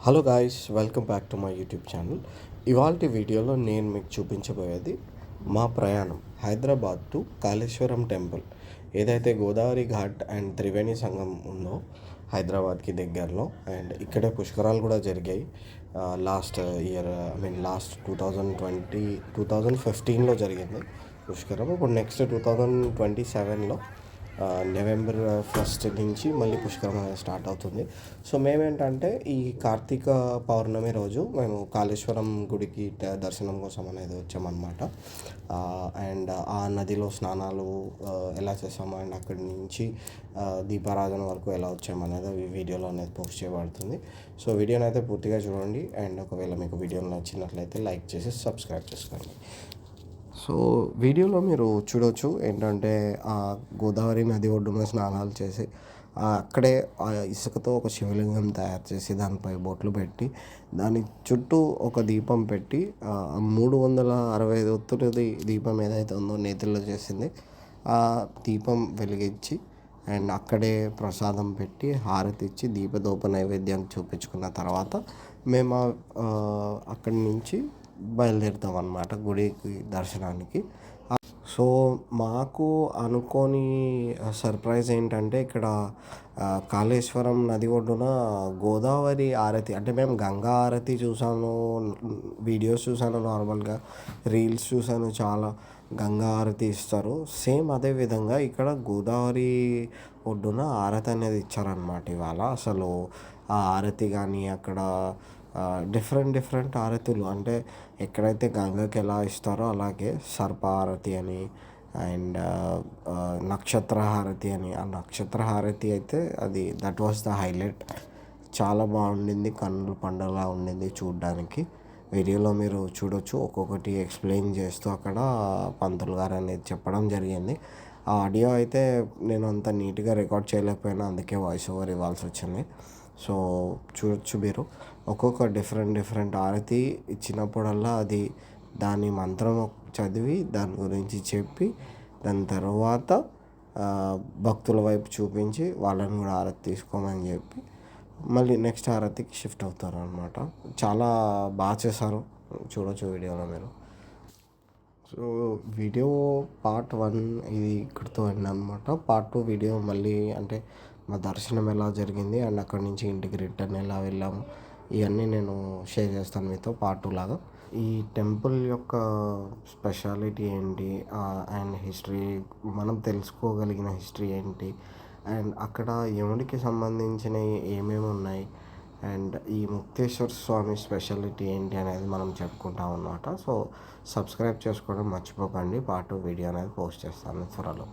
Hello guys, welcome back to my YouTube channel. ఇవాల్టి వీడియోలో నేను మీకు చూపించబోయేది మా ప్రయాణం హైదరాబాద్ టు కాళేశ్వరం టెంపుల్. ఏదైతే గోదావరి ఘాట్ అండ్ త్రివేణి సంగం ఉందో హైదరాబాద్కి దగ్గరలో, అండ్ ఇక్కడే పుష్కరాలు కూడా జరిగాయి లాస్ట్ ఇయర్. లాస్ట్ 2015లో జరిగింది పుష్కరం. ఇప్పుడు నెక్స్ట్ 2027లో నవంబర్ 1 నుంచి మళ్ళీ పుష్కరం అనేది స్టార్ట్ అవుతుంది. సో మేమేంటంటే ఈ కార్తీక పౌర్ణమి రోజు మేము కాళేశ్వరం గుడికి దర్శనం కోసం అనేది వచ్చామన్నమాట. అండ్ ఆ నదిలో స్నానాలు ఎలా చేసాము, అండ్ అక్కడి నుంచి దీపారాధన వరకు ఎలా వచ్చామనేది ఈ వీడియోలో అనేది పోస్ట్ చేయబడుతుంది. సో వీడియోని అయితే పూర్తిగా చూడండి, అండ్ ఒకవేళ మీకు వీడియో నచ్చినట్లయితే లైక్ చేసి సబ్స్క్రైబ్ చేసుకోండి. సో వీడియోలో మీరు చూడవచ్చు ఏంటంటే ఆ గోదావరి నది ఒడ్డున స్నానాలు చేసి అక్కడే ఆ ఇసుకతో ఒక శివలింగం తయారు చేసి దానిపై బొట్లు పెట్టి దాని చుట్టూ ఒక దీపం పెట్టి 365 ఒత్తులది దీపం ఏదైతే ఉందో నేతిలో చేసింది ఆ దీపం వెలిగించి, అండ్ అక్కడే ప్రసాదం పెట్టి హారతి ఇచ్చి దీపదూప నైవేద్యం చూపించుకున్న తర్వాత మేము అక్కడి నుంచి బయలుదేరుతాం అన్నమాట గుడికి దర్శనానికి. సో మాకు అనుకోని సర్ప్రైజ్ ఏంటంటే ఇక్కడ కాళేశ్వరం నది ఒడ్డున గోదావరి ఆరతి, అంటే మేము గంగా ఆరతి చూసాను, వీడియోస్ చూసాను, నార్మల్గా రీల్స్ చూసాను, చాలా గంగా ఆరతి ఇస్తారు. సేమ్ అదే విధంగా ఇక్కడ గోదావరి ఒడ్డున ఆరతి అనేది ఇచ్చారనమాట ఇవాళ. అసలు ఆ ఆరతి కానీ అక్కడ డిఫరెంట్ ఆరతులు, అంటే ఎక్కడైతే గంగకి ఎలా ఇస్తారో అలాగే సర్ప హారతి అని, అండ్ నక్షత్ర హారతి అని. ఆ నక్షత్ర హారతి అయితే దట్ వాస్ ద హైలైట్. చాలా బాగుండింది, కన్నుల పండుగలా ఉండింది చూడ్డానికి. వీడియోలో మీరు చూడొచ్చు, ఒక్కొక్కటి ఎక్స్ప్లెయిన్ చేస్తూ అక్కడ పంతులు గారు అనేది చెప్పడం జరిగింది. ఆ ఆడియో అయితే నేను అంత నీట్గా రికార్డ్ చేయలేకపోయినా, అందుకే వాయిస్ ఓవర్ ఇవ్వాల్సి వచ్చింది. సో చూడొచ్చు మీరు, ఒక్కొక్క డిఫరెంట్ ఆరతి ఇచ్చినప్పుడల్లా దాని మంత్రం చదివి దాని గురించి చెప్పి దాని తర్వాత భక్తుల వైపు చూపించి వాళ్ళని కూడా ఆరతి తీసుకోమని చెప్పి మళ్ళీ నెక్స్ట్ ఆరతికి షిఫ్ట్ అవుతారు అనమాట. చాలా బాగా చేశారు, చూడొచ్చు వీడియోలో మీరు. సో వీడియో పార్ట్ 1 ఇది ఇక్కడితో ఎండ్ అనమాట. పార్ట్ 2 వీడియో మళ్ళీ, అంటే మా దర్శనం ఎలా జరిగింది అండ్ అక్కడి నుంచి ఇంటికి రిటర్న్ ఎలా వెళ్ళాము, ఇవన్నీ నేను షేర్ చేస్తాను మీతో పార్ట్ 2 లాగా. ఈ టెంపుల్ యొక్క స్పెషాలిటీ ఏంటి, అండ్ హిస్టరీ, మనం తెలుసుకోగలిగిన హిస్టరీ ఏంటి, అండ్ అక్కడ యముడికి సంబంధించినవి ఏమేమి ఉన్నాయి, అండ్ ఈ ముక్తేశ్వర స్వామి స్పెషాలిటీ ఏంటి అనేది మనం చెప్పుకుంటాం అన్నమాట. సో సబ్స్క్రైబ్ చేసుకోవడం మర్చిపోకండి. పార్ట్ 2 వీడియో అనేది పోస్ట్ చేస్తాను త్వరలో.